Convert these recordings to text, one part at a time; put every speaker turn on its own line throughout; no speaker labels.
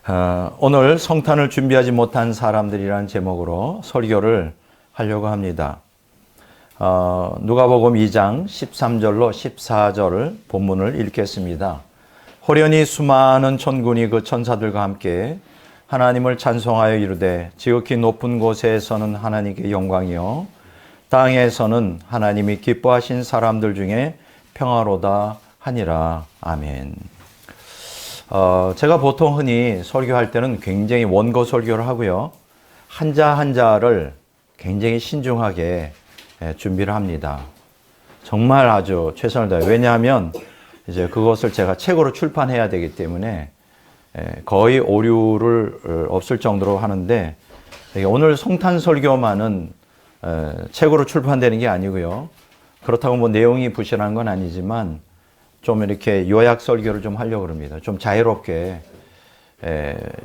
오늘 성탄을 준비하지 못한 사람들이라는 제목으로 설교를 하려고 합니다. 누가복음 2장 13절로 14절 본문을 읽겠습니다. 호련히 수많은 천군이 그 천사들과 함께 하나님을 찬송하여 이르되 지극히 높은 곳에서는 하나님께 영광이요 땅에서는 하나님이 기뻐하신 사람들 중에 평화로다 하니라. 아멘. 제가 보통 흔히 설교할 때는 굉장히 원고 설교를 하고요. 한자 한자를 굉장히 신중하게 준비를 합니다. 정말 아주 최선을 다해요. 왜냐하면 이제 그것을 제가 책으로 출판해야 되기 때문에 거의 오류를 없을 정도로 하는데, 오늘 성탄 설교만은 책으로 출판되는 게 아니고요. 그렇다고 뭐 내용이 부실한 건 아니지만 좀 이렇게 요약 설교를 좀 하려고 합니다. 좀 자유롭게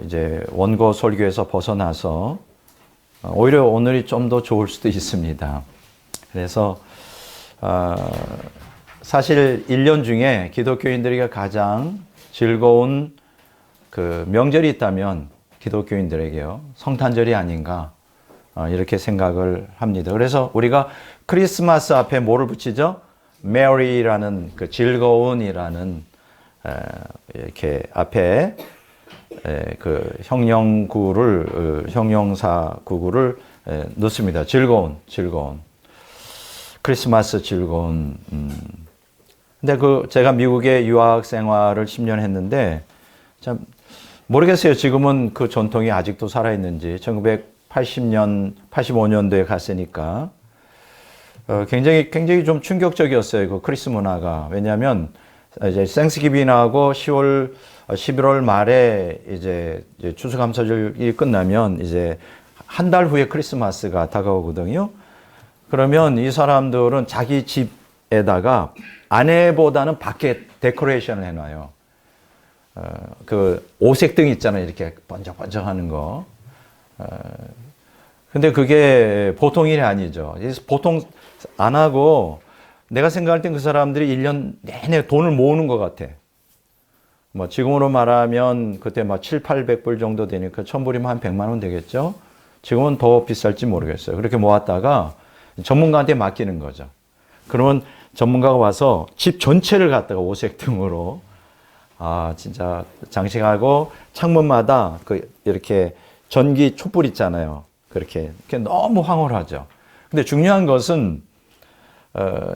이제 원고 설교에서 벗어나서 오히려 오늘이 좀 더 좋을 수도 있습니다. 그래서 사실 1년 중에 기독교인들에게 가장 즐거운 그 명절이 있다면 기독교인들에게요, 성탄절이 아닌가 이렇게 생각을 합니다. 그래서 우리가 크리스마스 앞에 뭐를 붙이죠? 메리라는 그 즐거운이라는 이렇게 앞에 그 형용사 구구를 넣습니다. 즐거운 크리스마스 즐거운. 근데 제가 미국에 유학 생활을 10년 했는데 참 모르겠어요. 지금은 그 전통이 아직도 살아 있는지. 1980년, 85년도에 갔으니까 굉장히 좀 충격적이었어요. 그 크리스 문화가. 왜냐하면 이제 생스기빙하고 11월 말에 이제 추수감사절이 끝나면 이제 한 달 후에 크리스마스가 다가오거든요. 그러면 이 사람들은 자기 집에다가 안에보다는 밖에 데코레이션을 해놔요. 그 오색등 있잖아요. 이렇게 번쩍번쩍하는 거. 근데 그게 보통 일이 아니죠. 보통 안 하고, 내가 생각할 땐 그 사람들이 1년 내내 돈을 모으는 것 같아. 뭐 지금으로 말하면 그때 막 700~800불 정도 되니까 1000불이면 한 100만 원 되겠죠. 지금은 더 비쌀지 모르겠어요. 그렇게 모았다가 전문가한테 맡기는 거죠. 그러면 전문가가 와서 집 전체를 갖다가 오색등으로 진짜 장식하고, 창문마다 이렇게 전기 촛불 있잖아요. 그렇게 너무 황홀하죠. 근데 중요한 것은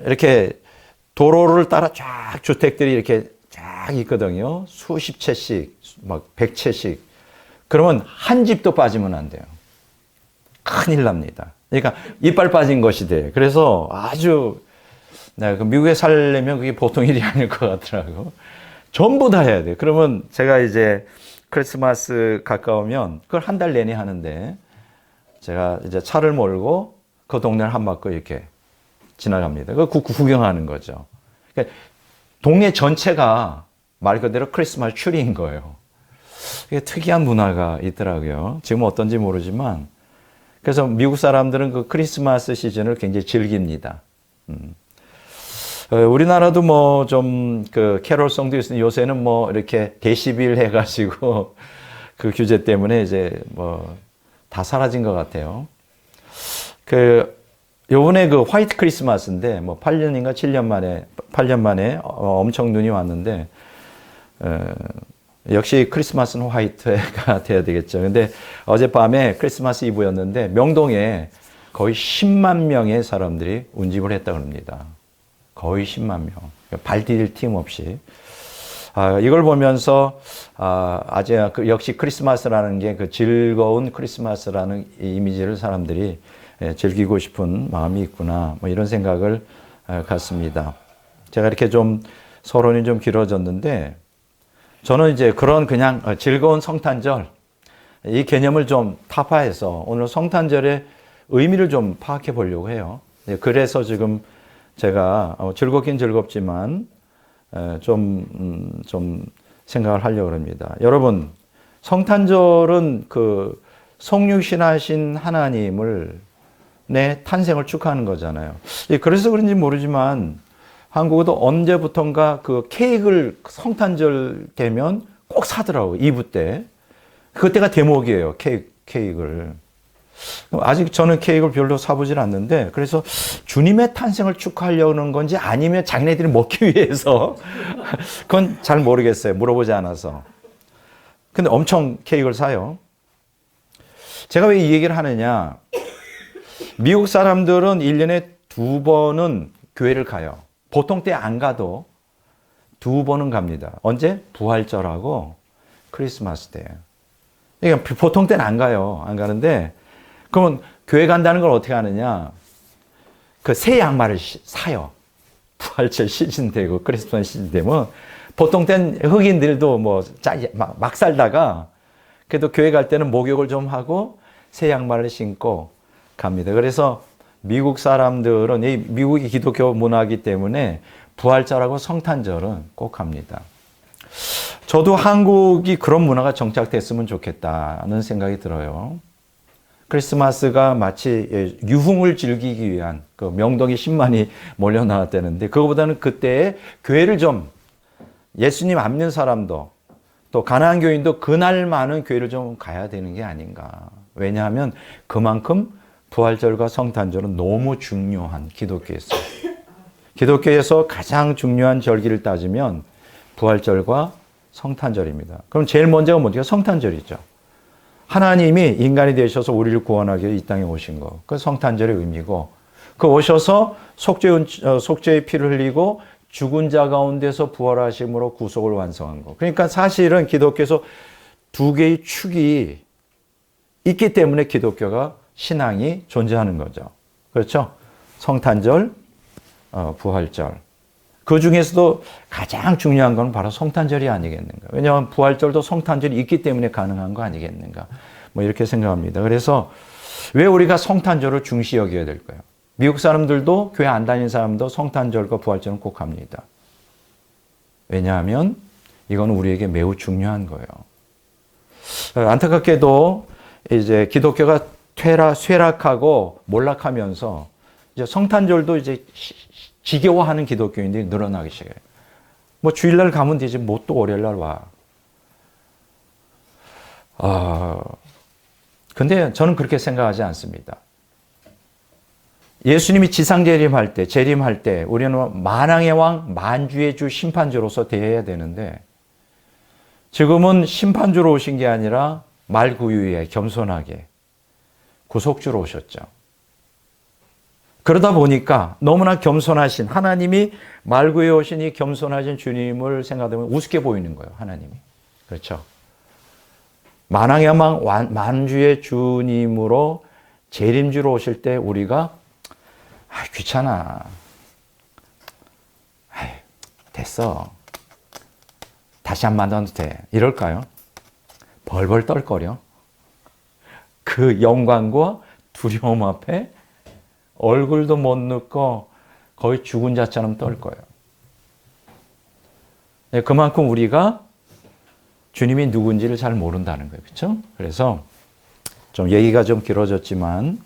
이렇게 도로를 따라 쫙 주택들이 이렇게 쫙 있거든요. 수십 채씩, 막 100채씩. 그러면 한 집도 빠지면 안 돼요. 큰일 납니다. 그러니까 이빨 빠진 것이 돼요. 그래서 아주 미국에 살려면 그게 보통 일이 아닐 것 같더라고. 전부 다 해야 돼요. 그러면 제가 이제 크리스마스 가까우면 그걸 한 달 내내 하는데, 제가 이제 차를 몰고 그 동네를 한 바퀴 이렇게 지나갑니다. 그 구경하는 거죠. 그러니까 동네 전체가 말 그대로 크리스마스 추리인 거예요. 이게 특이한 문화가 있더라고요. 지금 어떤지 모르지만. 그래서 미국 사람들은 그 크리스마스 시즌을 굉장히 즐깁니다. 우리나라도 뭐 좀 그 캐롤송도 있으니 요새는 뭐 이렇게 데시빌 해가지고 그 규제 때문에 이제 뭐 다 사라진 것 같아요. 요번에 그 화이트 크리스마스인데 뭐 8년 만에 엄청 눈이 왔는데, 역시 크리스마스는 화이트가 돼야 되겠죠. 근데 어젯밤에 크리스마스 이브였는데 명동에 거의 10만 명의 사람들이 운집을 했다고 합니다. 거의 10만 명. 발 디딜 틈 없이. 이걸 보면서, 역시 크리스마스라는 게 그 즐거운 크리스마스라는 이미지를 사람들이 즐기고 싶은 마음이 있구나. 뭐 이런 생각을 갖습니다. 제가 이렇게 좀 서론이 좀 길어졌는데, 저는 이제 그런 그냥 즐거운 성탄절, 이 개념을 좀 타파해서 오늘 성탄절의 의미를 좀 파악해 보려고 해요. 그래서 지금 제가 즐겁긴 즐겁지만 좀 생각을 하려고 합니다. 여러분, 성탄절은 그 성육신하신 하나님을 내 탄생을 축하하는 거잖아요. 그래서 그런지 모르지만 한국도 언제부턴가 그 케이크를 성탄절 되면 꼭 사더라고요. 이브 때. 그때가 대목이에요. 케이크를. 아직 저는 케이크를 별로 사보질 않는데, 그래서 주님의 탄생을 축하하려는 건지 아니면 자기네들이 먹기 위해서, 그건 잘 모르겠어요. 물어보지 않아서. 근데 엄청 케이크를 사요. 제가 왜 이 얘기를 하느냐. 미국 사람들은 1년에 2번은 교회를 가요. 보통 때 안 가도 2번은 갑니다. 언제? 부활절하고 크리스마스 때. 그러니까 보통 때는 안 가요. 안 가는데, 그러면 교회 간다는 걸 어떻게 하느냐. 그 새 양말을 사요. 부활절 시즌 되고 크리스마스 시즌 되면 보통 땐 흑인들도 막 살다가 그래도 교회 갈 때는 목욕을 좀 하고 새 양말을 신고 갑니다. 그래서 미국 사람들은 이 미국이 기독교 문화이기 때문에 부활절하고 성탄절은 꼭 합니다. 저도 한국이 그런 문화가 정착됐으면 좋겠다는 생각이 들어요. 크리스마스가 마치 유흥을 즐기기 위한 그 명동에 10만이 몰려 나왔다는데 그거보다는 그때에 교회를 좀 예수님 안 믿는 사람도 또 가난한 교인도 그날만은 교회를 좀 가야 되는 게 아닌가. 왜냐하면 그만큼 부활절과 성탄절은 너무 중요한 기독교에서. 기독교에서 가장 중요한 절기를 따지면 부활절과 성탄절입니다. 그럼 제일 먼저가 뭐죠? 성탄절이죠. 하나님이 인간이 되셔서 우리를 구원하기 위해 이 땅에 오신 거. 그 성탄절의 의미고, 그 오셔서 속죄의 피를 흘리고 죽은 자 가운데서 부활하심으로 구속을 완성한 거. 그러니까 사실은 기독교에서 두 개의 축이 있기 때문에 기독교가 신앙이 존재하는 거죠. 그렇죠? 성탄절, 부활절. 그 중에서도 가장 중요한 건 바로 성탄절이 아니겠는가. 왜냐하면 부활절도 성탄절이 있기 때문에 가능한 거 아니겠는가. 이렇게 생각합니다. 그래서 왜 우리가 성탄절을 중시 여겨야 될까요? 미국 사람들도 교회 안 다니는 사람도 성탄절과 부활절은 꼭 합니다. 왜냐하면 이건 우리에게 매우 중요한 거예요. 안타깝게도 이제 기독교가 쇠락하고 몰락하면서 이제 성탄절도 이제 지겨워하는 기독교인들이 늘어나기 시작해요. 주일날 가면 되지, 또 월요일날 와. 근데 저는 그렇게 생각하지 않습니다. 예수님이 지상 재림할 때 우리는 만왕의 왕, 만주의 주 심판주로서 대해야 되는데 지금은 심판주로 오신 게 아니라 말구유에 겸손하게 구속주로 오셨죠. 그러다 보니까 너무나 겸손하신 하나님이 말구에 오신 이 겸손하신 주님을 생각하면 우습게 보이는 거예요. 하나님이. 그렇죠. 만왕의 왕 만주의 주님으로 재림주로 오실 때 우리가 귀찮아. 됐어. 다시 안 만나도 돼. 이럴까요? 벌벌 떨거려. 그 영광과 두려움 앞에 얼굴도 못 눕고 거의 죽은 자처럼 떨 거예요. 그만큼 우리가 주님이 누군지를 잘 모른다는 거예요. 그렇죠? 그래서 좀 얘기가 좀 길어졌지만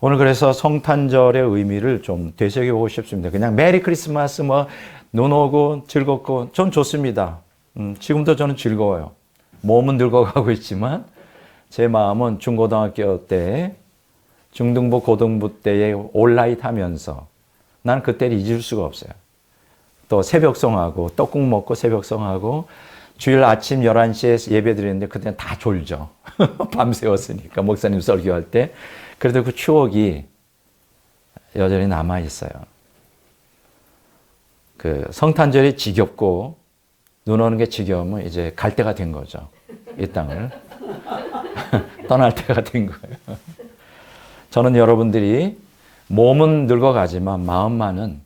오늘 그래서 성탄절의 의미를 좀 되새겨보고 싶습니다. 그냥 메리 크리스마스 눈 오고 즐겁고 전 좋습니다. 지금도 저는 즐거워요. 몸은 늙어가고 있지만 제 마음은 중고등학교 때 중등부, 고등부 때에 온라인 하면서 난 그때를 잊을 수가 없어요. 또 새벽송하고 떡국 먹고 새벽송하고 주일 아침 11시에 예배 드리는데 그때는 다 졸죠. 밤새웠으니까 목사님 설교할 때. 그래도 그 추억이 여전히 남아있어요. 그 성탄절이 지겹고 눈 오는 게 지겨우면 이제 갈 때가 된 거죠. 이 땅을. 떠날 때가 된 거예요. 저는 여러분들이 몸은 늙어가지만 마음만은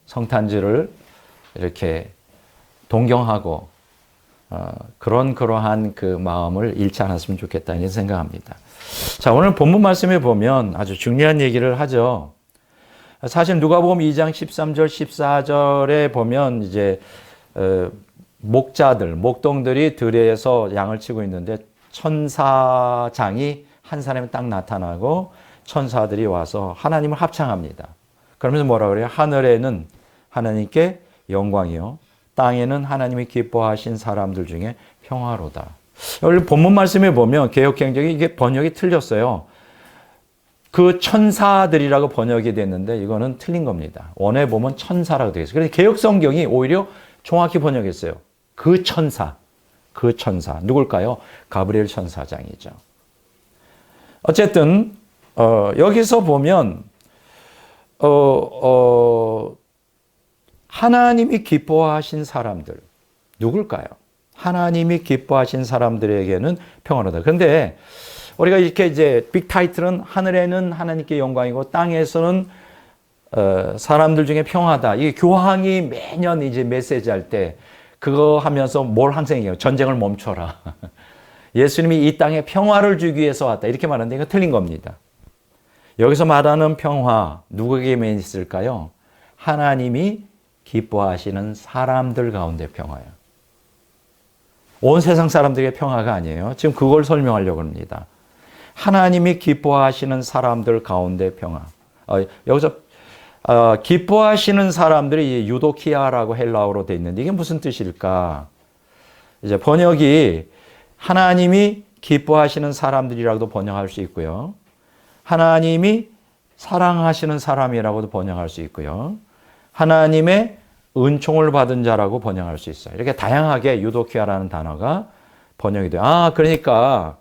성탄절을 이렇게 동경하고 그러한 그 마음을 잃지 않았으면 좋겠다 이런 생각합니다. 자, 오늘 본문 말씀에 보면 아주 중요한 얘기를 하죠. 사실 누가복음 2장 13절 14절에 보면 이제 목동들이 들에서 양을 치고 있는데 천사장이 한 사람이 딱 나타나고 천사들이 와서 하나님을 합창합니다. 그러면서 뭐라 그래요? 하늘에는 하나님께 영광이요, 땅에는 하나님이 기뻐하신 사람들 중에 평화로다. 원래 본문 말씀에 보면 개역개정이 이게 번역이 틀렸어요. 그 천사들이라고 번역이 됐는데 이거는 틀린 겁니다. 원에 보면 천사라고 되어 있어요. 그래서 개역성경이 오히려 정확히 번역했어요. 그 천사. 누굴까요? 가브리엘 천사장이죠. 어쨌든 여기서 보면 하나님이 기뻐하신 사람들 누굴까요? 하나님이 기뻐하신 사람들에게는 평안하다. 그런데 우리가 이렇게 이제 빅 타이틀은 하늘에는 하나님께 영광이고 땅에서는 사람들 중에 평화다. 이게 교황이 매년 이제 메시지 할 때 그거 하면서 뭘 항상 얘기해요. 전쟁을 멈춰라. 예수님이 이 땅에 평화를 주기 위해서 왔다. 이렇게 말하는데 이거 틀린 겁니다. 여기서 말하는 평화 누구에게 있을까요? 하나님이 기뻐하시는 사람들 가운데 평화예요. 온 세상 사람들에게 평화가 아니에요. 지금 그걸 설명하려고 합니다. 하나님이 기뻐하시는 사람들 가운데 평화. 여기서 기뻐하시는 사람들이 유도키아라고 헬라어로 되어 있는데 이게 무슨 뜻일까? 이제 번역이 하나님이 기뻐하시는 사람들이라고도 번역할 수 있고요. 하나님이 사랑하시는 사람이라고도 번역할 수 있고요. 하나님의 은총을 받은 자라고 번역할 수 있어요. 이렇게 다양하게 유도키아라는 단어가 번역이 돼요. 그러니까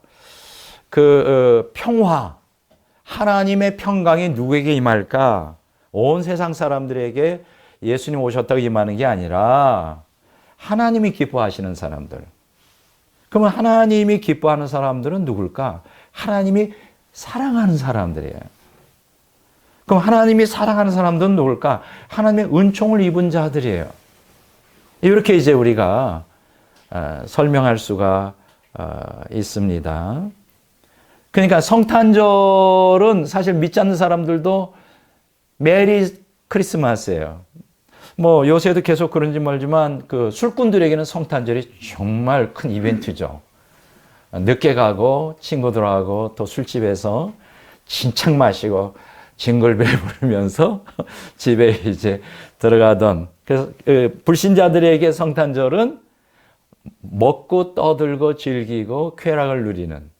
평화, 하나님의 평강이 누구에게 임할까? 온 세상 사람들에게 예수님 오셨다고 임하는 게 아니라 하나님이 기뻐하시는 사람들. 그러면 하나님이 기뻐하는 사람들은 누굴까? 하나님이 사랑하는 사람들이에요. 그럼 하나님이 사랑하는 사람들은 누굴까? 하나님의 은총을 입은 자들이에요. 이렇게 이제 우리가 설명할 수가 있습니다. 그러니까 성탄절은 사실 믿지 않는 사람들도 메리 크리스마스예요. 뭐 요새도 계속 그런지 모르지만 그 술꾼들에게는 성탄절이 정말 큰 이벤트죠. 늦게 가고 친구들하고 또 술집에서 진창 마시고 징글벨 부르면서 집에 이제 들어가던. 그래서 불신자들에게 성탄절은 먹고 떠들고 즐기고 쾌락을 누리는.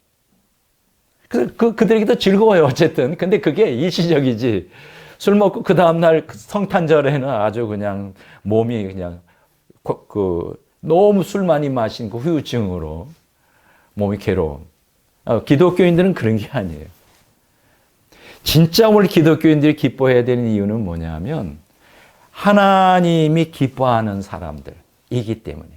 그들에게도 즐거워요 어쨌든. 근데 그게 일시적이지. 술 먹고 그 다음날 성탄절에는 아주 그냥 몸이 그냥 너무 술 많이 마신 그 후유증으로 몸이 괴로운. 기독교인들은 그런 게 아니에요. 진짜 우리 기독교인들이 기뻐해야 되는 이유는 뭐냐면 하나님이 기뻐하는 사람들이기 때문에.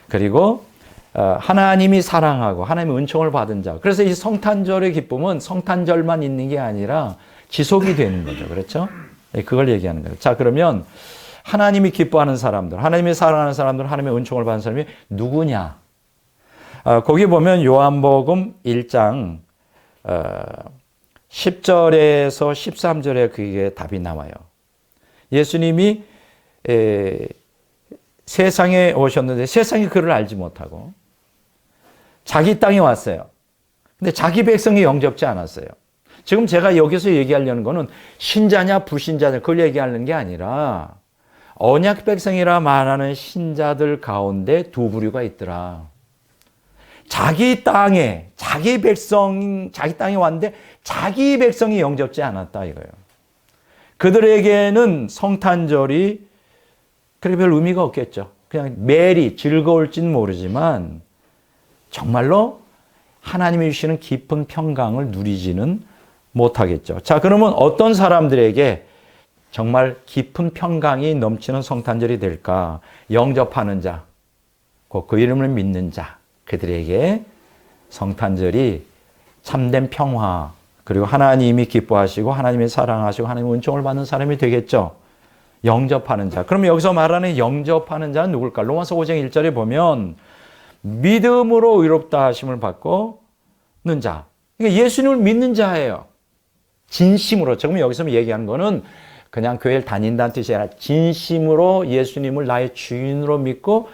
그리고 하나님이 사랑하고 하나님의 은총을 받은 자. 그래서 이 성탄절의 기쁨은 성탄절만 있는 게 아니라 지속이 되는 거죠. 그렇죠? 그걸 얘기하는 거예요. 자, 그러면 하나님이 기뻐하는 사람들, 하나님이 사랑하는 사람들, 하나님의 은총을 받은 사람이 누구냐? 거기 보면 요한복음 1장 10절에서 13절에 그게 답이 나와요. 예수님이 세상에 오셨는데 세상이 그를 알지 못하고 자기 땅에 왔어요. 근데 자기 백성이 영접지 않았어요. 지금 제가 여기서 얘기하려는 거는 신자냐 불신자냐 그걸 얘기하는 게 아니라 언약 백성이라 말하는 신자들 가운데 두 부류가 있더라. 자기 땅에 자기 땅에 왔는데 자기 백성이 영접지 않았다 이거예요. 그들에게는 성탄절이 그렇게 별 의미가 없겠죠. 그냥 매리 즐거울지는 모르지만 정말로 하나님이 주시는 깊은 평강을 누리지는 못하겠죠. 자, 그러면 어떤 사람들에게 정말 깊은 평강이 넘치는 성탄절이 될까? 영접하는 자, 그 이름을 믿는 자, 그들에게 성탄절이 참된 평화, 그리고 하나님이 기뻐하시고 하나님이 사랑하시고 하나님의 은총을 받는 사람이 되겠죠. 영접하는 자. 그러면 여기서 말하는 영접하는 자는 누굴까? 로마서 5장 1절에 보면 믿음으로 의롭다 하심을 받고는 자. 그러니까 예수님을 믿는 자예요. 진심으로. 지금 여기서 얘기하는 거는 그냥 교회를 다닌다는 뜻이 아니라 진심으로 예수님을 나의 주인으로 믿고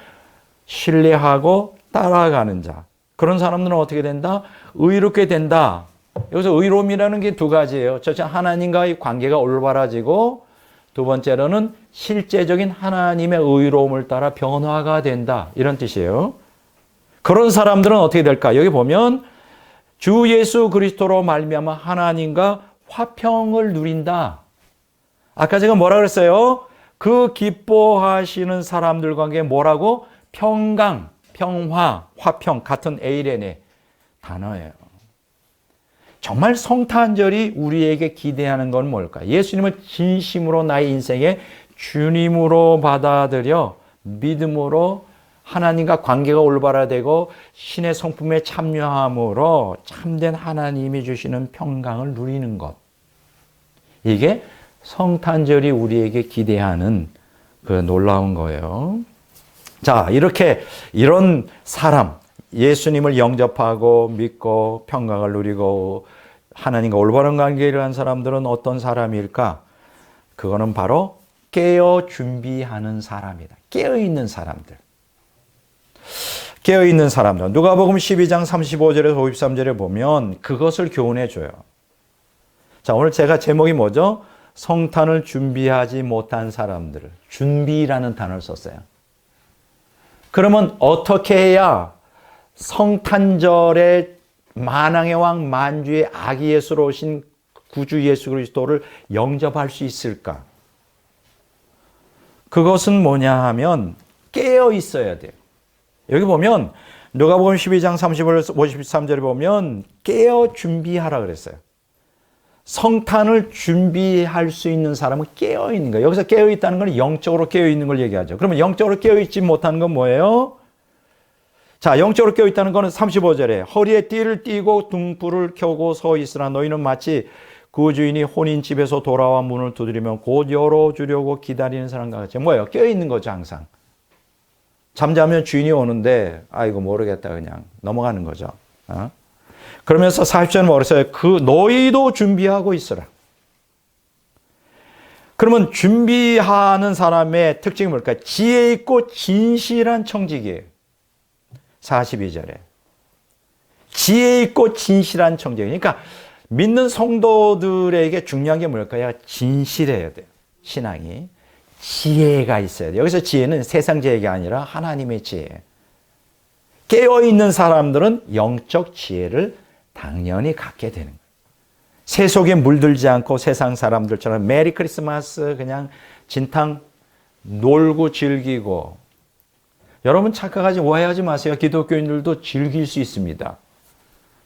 신뢰하고 따라가는 자. 그런 사람들은 어떻게 된다? 의롭게 된다. 여기서 의로움이라는 게 두 가지예요. 첫째, 하나님과의 관계가 올바라지고 두 번째로는 실제적인 하나님의 의로움을 따라 변화가 된다. 이런 뜻이에요. 그런 사람들은 어떻게 될까? 여기 보면 주 예수 그리스도로 말미암아 하나님과 화평을 누린다. 아까 제가 뭐라 그랬어요? 그 기뻐하시는 사람들 관계에 뭐라고? 평강, 평화, 화평 같은 에이렌의 단어예요. 정말 성탄절이 우리에게 기대하는 건 뭘까? 예수님을 진심으로 나의 인생의 주님으로 받아들여 믿음으로 하나님과 관계가 올바라되고 신의 성품에 참여함으로 참된 하나님이 주시는 평강을 누리는 것. 이게 성탄절이 우리에게 기대하는 그 놀라운 거예요. 자, 이런 사람, 예수님을 영접하고 믿고 평강을 누리고 하나님과 올바른 관계를 한 사람들은 어떤 사람일까? 그거는 바로 깨어 준비하는 사람이다. 깨어있는 사람들. 깨어있는 사람들. 누가복음 12장 35절에서 53절에 보면 그것을 교훈해 줘요. 자, 오늘 제가 제목이 뭐죠? 성탄을 준비하지 못한 사람들을. 준비라는 단어를 썼어요. 그러면 어떻게 해야 성탄절에 만왕의 왕 만주의 아기 예수로 오신 구주 예수 그리스도를 영접할 수 있을까? 그것은 뭐냐 하면 깨어 있어야 돼요. 여기 보면 누가복음 12장 35절 53절에 보면 깨어 준비하라 그랬어요. 성탄을 준비할 수 있는 사람은 깨어 있는 거예요. 여기서 깨어 있다는 건 영적으로 깨어 있는 걸 얘기하죠. 그러면 영적으로 깨어 있지 못하는 건 뭐예요? 자, 영적으로 깨어 있다는 것은 35절에 허리에 띠를 띠고 등불을 켜고 서 있으나 너희는 마치 그 주인이 혼인집에서 돌아와 문을 두드리면 곧 열어주려고 기다리는 사람과 같이. 뭐예요? 깨어 있는 거죠, 항상. 잠자면 주인이 오는데 아이고 모르겠다 그냥 넘어가는 거죠. 그러면서 40절은 뭐랬어요? 너희도 준비하고 있으라. 그러면 준비하는 사람의 특징이 뭘까요? 지혜 있고 진실한 청직이에요. 42절에. 지혜 있고 진실한 청직. 그러니까 믿는 성도들에게 중요한 게 뭘까요? 진실해야 돼요. 신앙이. 지혜가 있어야 돼요. 여기서 지혜는 세상 지혜가 아니라 하나님의 지혜. 깨어있는 사람들은 영적 지혜를 당연히 갖게 되는 거예요. 세속에 물들지 않고 세상 사람들처럼 메리 크리스마스 그냥 진탕 놀고 즐기고. 여러분 착각하지 오해하지 마세요. 기독교인들도 즐길 수 있습니다.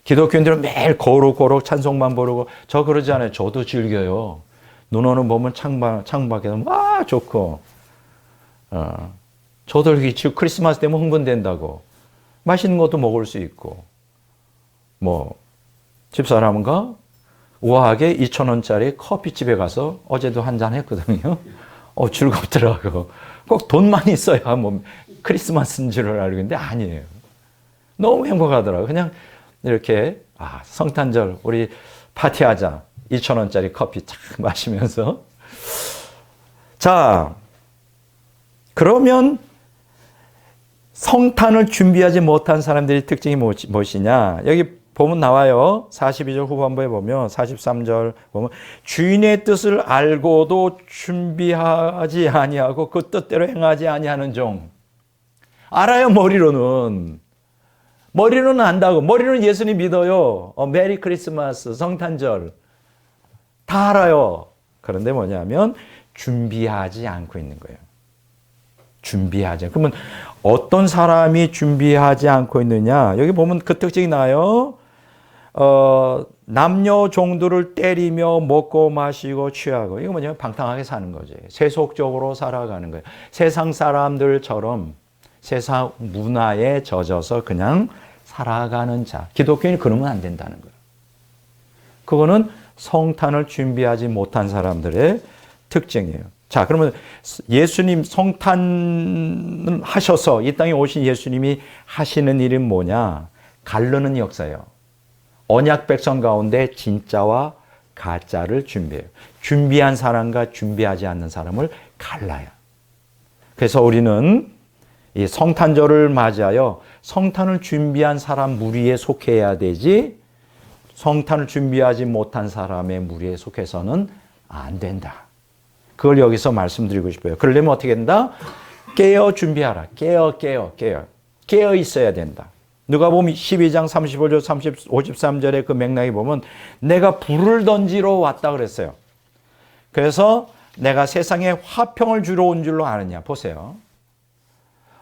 기독교인들은 매일 거룩 찬송만 부르고 저 그러지 않아요. 저도 즐겨요. 눈 오는 보면 창밖에서 막 좋고 저도 이렇게 크리스마스 되면 흥분된다고 맛있는 것도 먹을 수 있고 뭐 집사람과 우아하게 2,000원짜리 커피집에 가서 어제도 한잔 했거든요. 즐겁더라고. 꼭 돈만 있어야 뭐 크리스마스인 줄 알고 있는데 아니에요. 너무 행복하더라고요. 그냥 이렇게 성탄절 우리 파티하자. 2,000원짜리 커피 탁 마시면서. 자, 그러면 성탄을 준비하지 못한 사람들의 특징이 무엇이냐? 여기 보면 나와요. 42절 후반부에 보면 43절 보면 주인의 뜻을 알고도 준비하지 아니하고 그 뜻대로 행하지 아니하는 종. 알아요, 머리로는. 머리로는 안다고. 머리로는 예수님 믿어요. 메리 크리스마스, 성탄절. 다 알아요. 그런데 뭐냐면 준비하지 않고 있는 거예요. 준비하지. 그러면 어떤 사람이 준비하지 않고 있느냐? 여기 보면 그 특징이 나와요. 남녀 종들을 때리며 먹고 마시고 취하고. 이거 뭐냐면 방탕하게 사는 거지. 세속적으로 살아가는 거예요. 세상 사람들처럼 세상 문화에 젖어서 그냥 살아가는 자. 기독교인이 그러면 안 된다는 거예요. 그거는 성탄을 준비하지 못한 사람들의 특징이에요. 자, 그러면 예수님 성탄을 하셔서 이 땅에 오신 예수님이 하시는 일은 뭐냐? 가르는 역사예요. 언약 백성 가운데 진짜와 가짜를 준비해요. 준비한 사람과 준비하지 않는 사람을 갈라요. 그래서 우리는 이 성탄절을 맞이하여 성탄을 준비한 사람 무리에 속해야 되지 성탄을 준비하지 못한 사람의 무리에 속해서는 안 된다. 그걸 여기서 말씀드리고 싶어요. 그러려면 어떻게 된다? 깨어 준비하라. 깨어 있어야 된다. 누가복음 12장 35절 53절의 그 맥락에 보면 내가 불을 던지러 왔다 그랬어요. 그래서 내가 세상에 화평을 주러 온 줄로 아느냐. 보세요.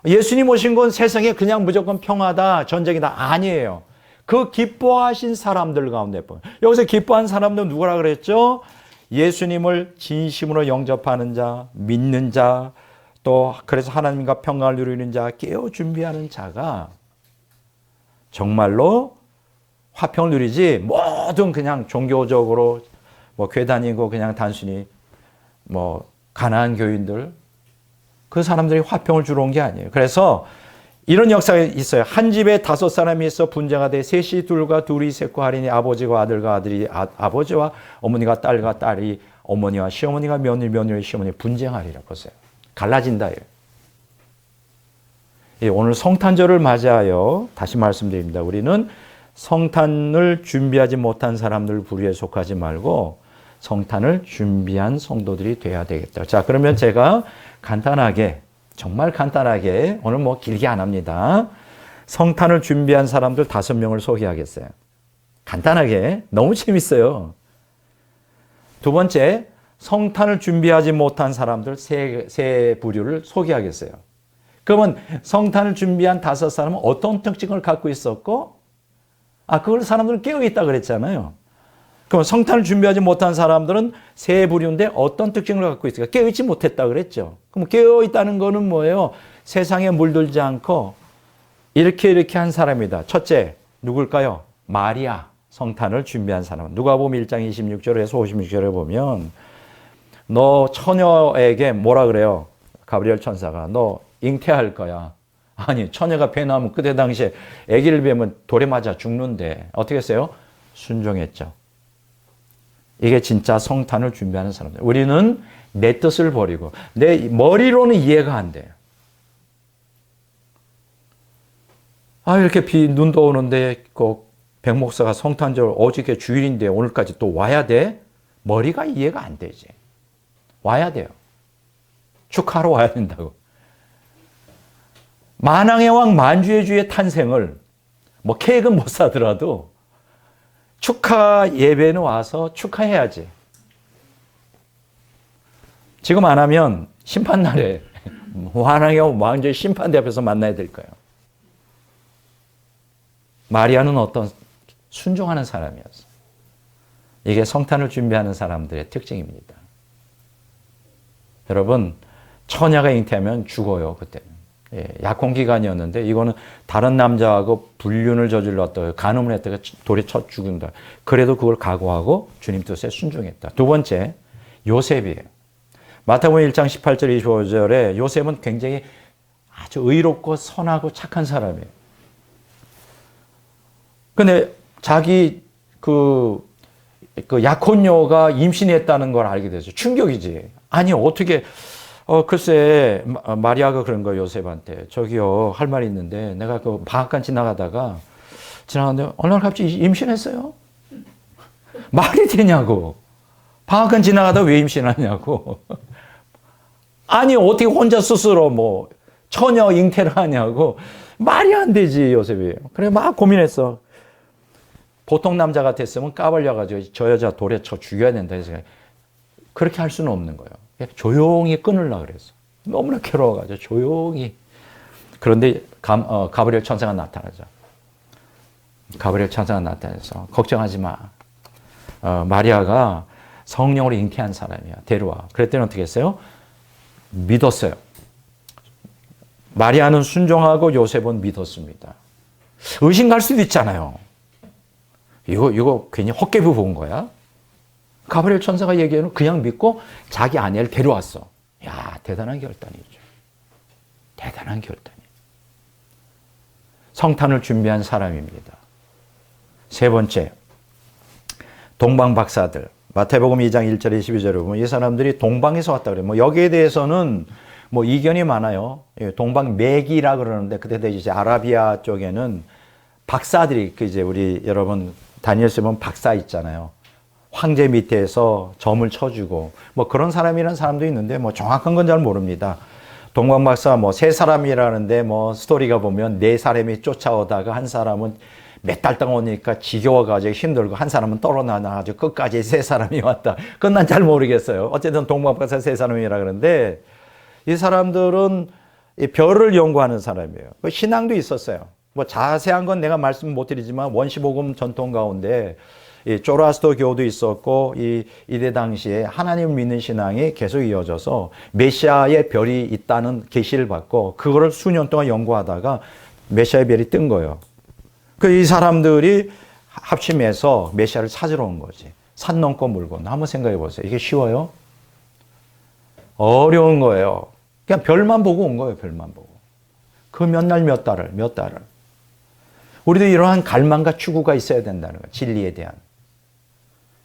예수님 오신 건 세상에 그냥 무조건 평화다, 전쟁이다. 아니에요. 그 기뻐하신 사람들 가운데. 여기서 기뻐한 사람들 누구라 그랬죠? 예수님을 진심으로 영접하는 자, 믿는 자, 또 그래서 하나님과 평강을 누리는 자, 깨어 준비하는 자가 정말로 화평을 누리지 모든 그냥 종교적으로 뭐 교회 다니고 그냥 단순히 뭐 가난한 교인들 그 사람들이 화평을 주러 온 게 아니에요. 그래서 이런 역사가 있어요. 한 집에 5사람이 있어 분쟁가 돼 셋이 둘과 둘이 셋고 하리니 아버지와 아들과 아들이 아버지와 어머니가 딸과 딸이 어머니와 시어머니가 며느리와 시어머니 분쟁하리라. 보세요. 갈라진다. 오늘 성탄절을 맞이하여 다시 말씀드립니다. 우리는 성탄을 준비하지 못한 사람들 부류에 속하지 말고 성탄을 준비한 성도들이 돼야 되겠다. 자, 그러면 제가 간단하게, 정말 간단하게, 오늘 뭐 길게 안 합니다. 성탄을 준비한 사람들 5명을 소개하겠어요. 간단하게, 너무 재밌어요. 두 번째, 성탄을 준비하지 못한 사람들 세 부류를 소개하겠어요. 그러면 성탄을 준비한 5사람은 어떤 특징을 갖고 있었고, 그걸 사람들은 깨어있다 그랬잖아요. 그럼 성탄을 준비하지 못한 사람들은 세 부류인데 어떤 특징을 갖고 있을까? 깨어있지 못했다 그랬죠. 그럼 깨어있다는 거는 뭐예요? 세상에 물들지 않고 이렇게 한 사람이다. 첫째, 누굴까요? 마리아, 성탄을 준비한 사람. 누가복음 1장 26절에서 56절에 보면 너 처녀에게 뭐라 그래요? 가브리엘 천사가 너 잉태할 거야. 아니, 처녀가 배 나오면 그때 당시에 아기를 뵈면 돌에 맞아 죽는데 어떻게 했어요? 순종했죠. 이게 진짜 성탄을 준비하는 사람들. 우리는 내 뜻을 버리고 내 머리로는 이해가 안 돼요. 이렇게 눈도 오는데 꼭 백목사가 성탄절 어저께 주일인데 오늘까지 또 와야 돼? 머리가 이해가 안 되지. 와야 돼요. 축하하러 와야 된다고. 만왕의 왕 만주의 주의 탄생을 뭐 케이크는 못 사더라도 축하 예배는 와서 축하해야지. 지금 안 하면 심판날에 만왕의 왕의 심판대 앞에서 만나야 될 거예요. 마리아는 어떤 순종하는 사람이었어요. 이게 성탄을 준비하는 사람들의 특징입니다. 여러분, 처녀가 잉태하면 죽어요, 그때는. 약혼기간이었는데 이거는 다른 남자하고 불륜을 저질렀다, 간음을 했다가 돌에 쳐 죽은다. 그래도 그걸 각오하고 주님 뜻에 순종했다. 두 번째, 요셉이에요. 마태복음 1장 18절 25절에 요셉은 굉장히 아주 의롭고 선하고 착한 사람이에요. 근데 자기 그 약혼녀가 임신했다는 걸 알게 되죠. 충격이지. 아니, 어떻게 글쎄, 마리아가 그런 거예요, 요셉한테. 저기요, 할 말이 있는데, 내가 그 방앗간 지나가는데, 어느 날 갑자기 임신했어요? 말이 되냐고. 방앗간 지나가다 왜 임신하냐고. 아니, 어떻게 혼자 스스로 뭐, 처녀 잉태를 하냐고. 말이 안 되지, 요셉이. 그래, 막 고민했어. 보통 남자 같았으면 까발려가지고 저 여자 돌에 쳐 죽여야 된다 해서 그렇게 할 수는 없는 거예요. 조용히 끊으려고 그랬어. 너무나 괴로워가지고 조용히. 그런데 가브리엘 천사가 나타나죠. 가브리엘 천사가 나타나서 걱정하지 마. 마리아가 성령으로 잉태한 사람이야. 데려와. 그랬더니 어떻게 했어요? 믿었어요. 마리아는 순종하고 요셉은 믿었습니다. 의심 갈 수도 있잖아요. 이거 괜히 헛개비 본 거야? 가브리엘 천사가 얘기하는 그냥 믿고 자기 아내를 데려왔어. 야, 대단한 결단이죠. 대단한 결단이에요. 성탄을 준비한 사람입니다. 세 번째, 동방박사들. 마태복음 2장 1절에 12절에 보면 이 사람들이 동방에서 왔다 그래요. 뭐 여기에 대해서는 뭐 이견이 많아요. 동방매기라 그러는데 그때 이제 아라비아 쪽에는 박사들이 이제 우리 여러분 다니엘서 보면 박사 있잖아요. 황제 밑에서 점을 쳐주고 뭐 그런 사람이라는 사람도 있는데 뭐 정확한 건 잘 모릅니다. 동방박사 뭐 세 사람이라는데 뭐 스토리가 보면 네 사람이 쫓아오다가 한 사람은 몇 달 동안 오니까 지겨워가지고 힘들고 한 사람은 떨어나가지고 끝까지 세 사람이 왔다. 그건 난 잘 모르겠어요. 어쨌든 동방박사 세 사람이라 그러는데 이 사람들은 이 별을 연구하는 사람이에요. 신앙도 있었어요. 뭐 자세한 건 내가 말씀 못 드리지만 원시복음 전통 가운데 이 조라스터교도 있었고 이때 당시에 하나님을 믿는 신앙이 계속 이어져서 메시아의 별이 있다는 계시를 받고 그거를 수년 동안 연구하다가 메시아의 별이 뜬 거예요. 이 사람들이 합심해서 메시아를 찾으러 온 거지. 산 넘고 물 건너. 한번 생각해 보세요. 이게 쉬워요? 어려운 거예요. 그냥 별만 보고 온 거예요. 별만 보고. 그 몇 날 몇 달을. 우리도 이러한 갈망과 추구가 있어야 된다는 거예요. 진리에 대한.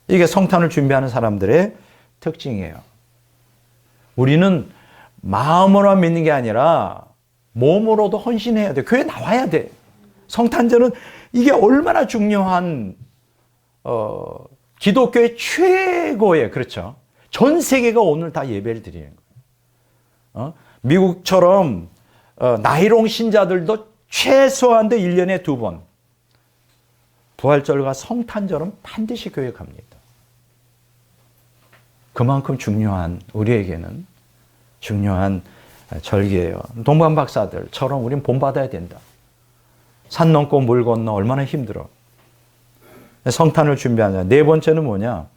이게 성탄을 준비하는 사람들의 특징이에요. 우리는 마음으로 믿는 게 아니라 몸으로도 헌신해야 돼. 교회 나와야 돼. 성탄절은 이게 얼마나 중요한 기독교의 최고의 그렇죠. 전 세계가 오늘 다 예배를 드리는 거예요. 미국처럼 나이롱 신자들도 최소한도 1년에 2번 부활절과 성탄절은 반드시 교회 갑니다. 그만큼 중요한 우리에게는 중요한 절기예요. 동방 박사들처럼 우리는 본받아야 된다. 산 넘고 물 건너 얼마나 힘들어. 성탄을 준비하냐. 네 번째는 뭐냐.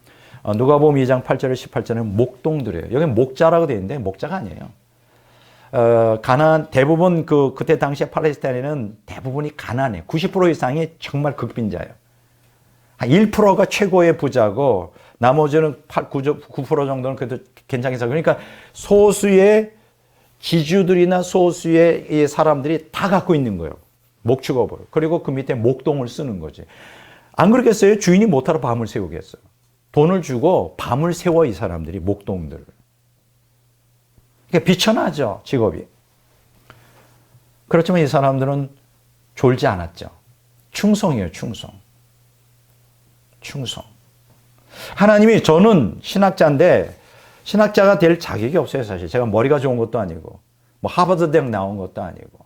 누가복음 2장 8절에 18절에 목동들이에요. 여기 목자라고 되어 있는데 목자가 아니에요. 가나안 대부분 그때 당시에 팔레스타인에는 대부분이 가난해. 90% 이상이 정말 극빈자예요. 한 1%가 최고의 부자고 나머지는 9% 정도는 그래도 괜찮겠어. 그러니까 소수의 지주들이나 소수의 사람들이 다 갖고 있는 거예요. 목축업을. 그리고 그 밑에 목동을 쓰는 거지. 안 그렇겠어요? 주인이 못하러 밤을 세우겠어요. 돈을 주고 밤을 세워 이 사람들이 목동들을. 그러니까 비천하죠. 직업이. 그렇지만 이 사람들은 졸지 않았죠. 충성이에요. 충성. 하나님이 저는 신학자인데 신학자가 될 자격이 없어요. 사실. 제가 머리가 좋은 것도 아니고 뭐 하버드 대학 나온 것도 아니고.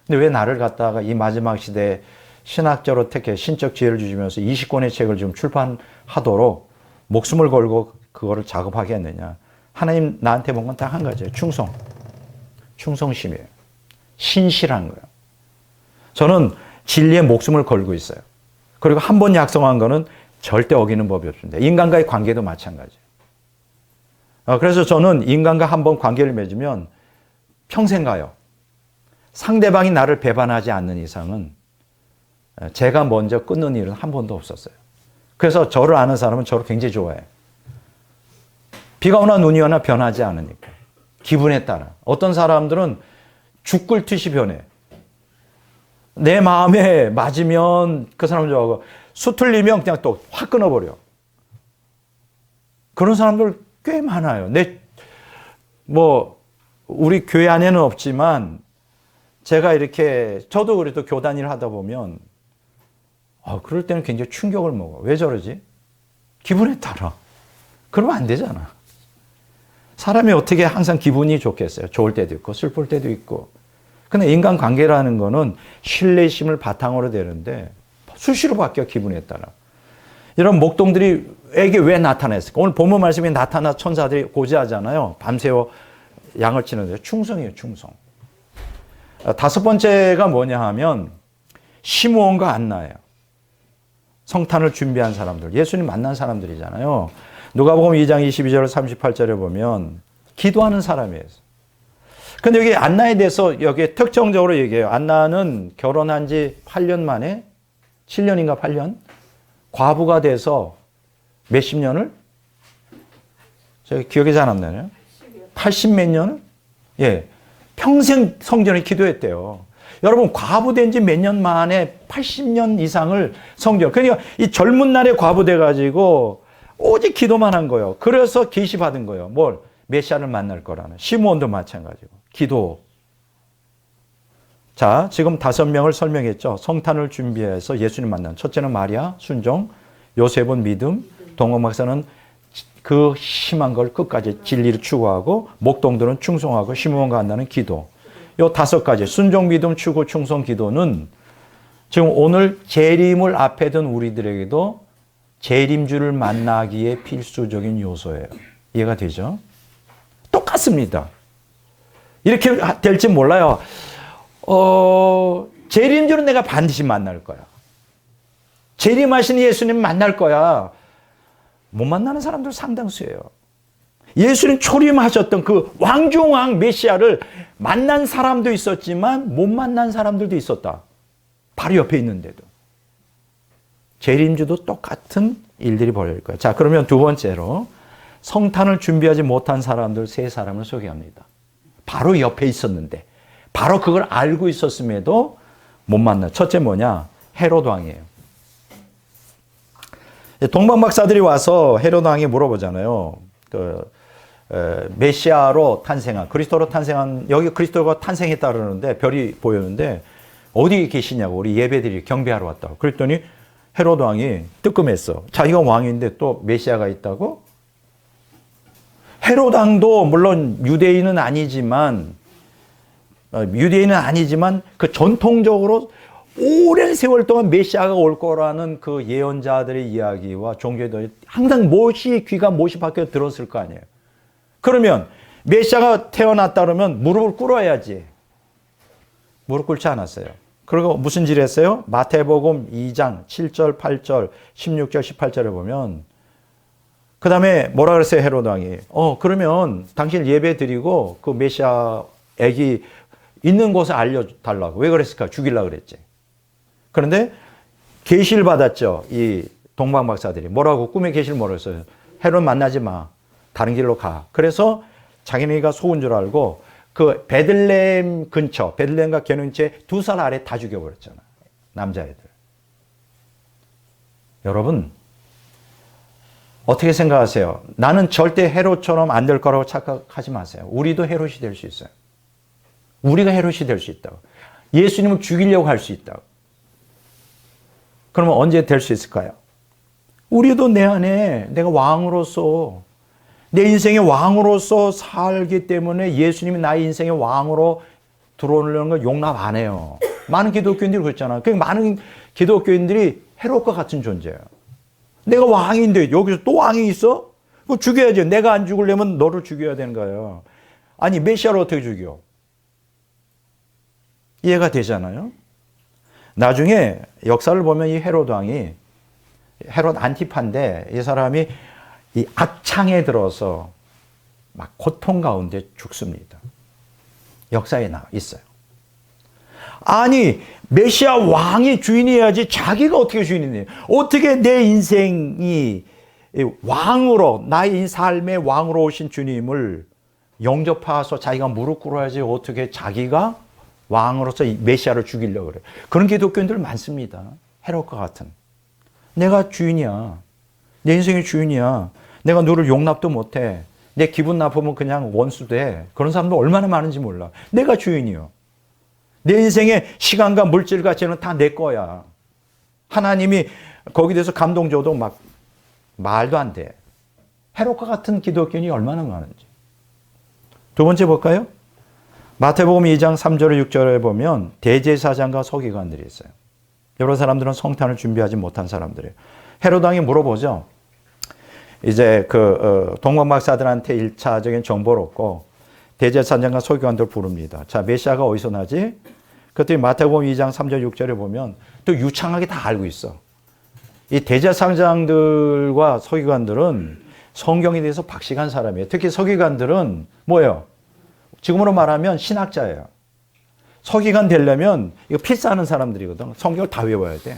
근데 왜 나를 갖다가 이 마지막 시대에 신학자로 택해 신적 지혜를 주시면서 20권의 책을 좀 출판하도록 목숨을 걸고 그거를 작업하게 했느냐. 하나님 나한테 본 건 딱 한 가지예요. 충성심이에요. 신실한 거예요. 저는 진리에 목숨을 걸고 있어요. 그리고 한 번 약속한 거는 절대 어기는 법이 없습니다. 인간과의 관계도 마찬가지예요. 그래서 저는 인간과 한 번 관계를 맺으면 평생 가요. 상대방이 나를 배반하지 않는 이상은 제가 먼저 끊는 일은 한 번도 없었어요. 그래서 저를 아는 사람은 저를 굉장히 좋아해요. 비가 오나 눈이 오나 변하지 않으니까. 기분에 따라. 어떤 사람들은 죽 끓듯이 변해. 내 마음에 맞으면 그 사람 좋아하고 수틀리면 그냥 또 확 끊어버려. 그런 사람들 꽤 많아요. 우리 교회 안에는 없지만 제가 이렇게 저도 그래도 교단 일을 하다 보면 그럴 때는 굉장히 충격을 먹어. 왜 저러지? 기분에 따라. 그러면 안 되잖아. 사람이 어떻게 항상 기분이 좋겠어요. 좋을 때도 있고 슬플 때도 있고. 근데 인간관계라는 거는 신뢰심을 바탕으로 되는데 수시로 바뀌어 기분에 따라. 이런 목동들이 에게 왜 나타났을까? 오늘 본문 말씀에 나타나 천사들이 고지하잖아요. 밤새워 양을 치는데 충성이에요. 충성. 다섯 번째가 뭐냐 하면 시므온과 안나예요. 성탄을 준비한 사람들. 예수님 만난 사람들이잖아요. 누가복음 2장 22절 38절에 보면 기도하는 사람이에요. 근데 여기 안나에 대해서 여기 특정적으로 얘기해요. 안나는 결혼한 지 8년 만에 7년인가 8년 과부가 돼서 몇십 년을 제가 기억이 잘 안 나네요. 80몇 년을? 예. 평생 성전에 기도했대요. 여러분 과부된 지 몇 년 만에 80년 이상을 성전. 그러니까 이 젊은 날에 과부돼 가지고 오직 기도만 한 거예요. 그래서 계시 받은 거예요. 뭘? 메시아를 만날 거라는. 시므온도 마찬가지고. 기도. 자, 지금 5명을 설명했죠. 성탄을 준비해서 예수님 만난. 첫째는 마리아, 순종. 요셉은 믿음. 동방 박사는 그 심한 걸 끝까지 진리를 추구하고 목동들은 충성하고 시므온과 한나는 기도. 요 5가지 순종, 믿음, 추구, 충성, 기도는 지금 오늘 재림을 앞에 둔 우리들에게도 재림주를 만나기에 필수적인 요소예요. 이해가 되죠? 똑같습니다. 이렇게 될지 몰라요. 재림주는 내가 반드시 만날 거야. 재림하신 예수님 만날 거야. 못 만나는 사람들 상당수예요. 예수님 초림하셨던 그 왕중왕 메시아를 만난 사람도 있었지만 못 만난 사람들도 있었다. 바로 옆에 있는데도. 재림주도 똑같은 일들이 벌어질 거예요. 자, 그러면 두 번째로 성탄을 준비하지 못한 사람들 3사람을 소개합니다. 바로 옆에 있었는데 바로 그걸 알고 있었음에도 못 만나. 첫째 뭐냐? 헤롯 왕이에요. 동방박사들이 와서 헤롯 왕이 물어보잖아요. 메시아로 탄생한, 그리스도로 탄생한, 여기 그리스도가 탄생했다 그러는데 별이 보였는데 어디 계시냐고, 우리 예배드리 경배하러 왔다고. 그랬더니 헤롯 왕이 뜨끔했어. 자기가 왕인데 또 메시아가 있다고? 헤롯 왕도 물론 유대인은 아니지만 그 전통적으로 오랜 세월 동안 메시아가 올 거라는 그 예언자들의 이야기와 종교들이 항상 귀가 못이 박혀 들었을 거 아니에요. 그러면 메시아가 태어났다 그러면 무릎을 꿇어야지. 무릎 꿇지 않았어요. 그리고 무슨 질 했어요? 마태복음 2장 7절, 8절, 16절, 18절에 보면 그 다음에 뭐라 그랬어요? 헤롯 왕이. 그러면 당신 예배 드리고 그 메시아 애기 있는 곳을 알려달라고. 왜 그랬을까? 죽이려고 그랬지. 그런데 계시를 받았죠. 이 동방박사들이. 뭐라고? 꿈에 계시를 뭐라고 했어요? 헤롯 만나지 마. 다른 길로 가. 그래서 자기네가 속은 줄 알고 그 베들레헴 근처, 베들레헴과 근처에 2살 아래 다 죽여버렸잖아. 남자애들. 여러분, 어떻게 생각하세요? 나는 절대 헤롯처럼 안 될 거라고 착각하지 마세요. 우리도 헤롯이 될 수 있어요. 우리가 헤롯이 될 수 있다고. 예수님을 죽이려고 할 수 있다고. 그러면 언제 될 수 있을까요? 우리도 내 안에 내가 왕으로서 내 인생의 왕으로서 살기 때문에 예수님이 나의 인생의 왕으로 들어오려는 걸 용납 안 해요. 많은 기독교인들이 그렇잖아요. 많은 기독교인들이 헤롯과 같은 존재예요. 내가 왕인데 여기서 또 왕이 있어? 그거 죽여야지. 내가 안 죽으려면 너를 죽여야 되는 거예요. 아니 메시아를 어떻게 죽여? 이해가 되잖아요. 나중에 역사를 보면 이 헤롯 왕이 헤롯 안티파인데 이 사람이 이 악창에 들어서 막 고통 가운데 죽습니다. 역사에 있어요. 아니 메시아 왕이 주인이어야지 자기가 어떻게 주인이니? 어떻게 내 인생이 왕으로 나의 삶의 왕으로 오신 주님을 영접하서 자기가 무릎 꿇어야지 어떻게 자기가 왕으로서 메시아를 죽이려고 그래. 그런 기독교인들 많습니다. 헤롯과 같은. 내가 주인이야. 내 인생의 주인이야. 내가 너를 용납도 못해. 내 기분 나쁘면 그냥 원수 돼. 그런 사람도 얼마나 많은지 몰라. 내가 주인이요. 내 인생의 시간과 물질 가치는 다 내 거야. 하나님이 거기에 대해서 감동 줘도 막 말도 안 돼. 헤롯과 같은 기독교인이 얼마나 많은지. 두 번째 볼까요? 마태복음 2장 3절에 6절에 보면 대제사장과 서기관들이 있어요. 여러 사람들은 성탄을 준비하지 못한 사람들이에요. 헤롯 왕이 물어보죠. 이제 동방박사들한테 1차적인 정보를 얻고 대제사장과 서기관들 부릅니다. 자, 메시아가 어디서 나지? 그때 마태복음 2장 3절 6절에 보면 또 유창하게 다 알고 있어. 이 대제사장들과 서기관들은 성경에 대해서 박식한 사람이에요. 특히 서기관들은 뭐예요? 지금으로 말하면 신학자예요. 서기관 되려면 이거 필사하는 사람들이거든. 성경을 다 외워야 돼.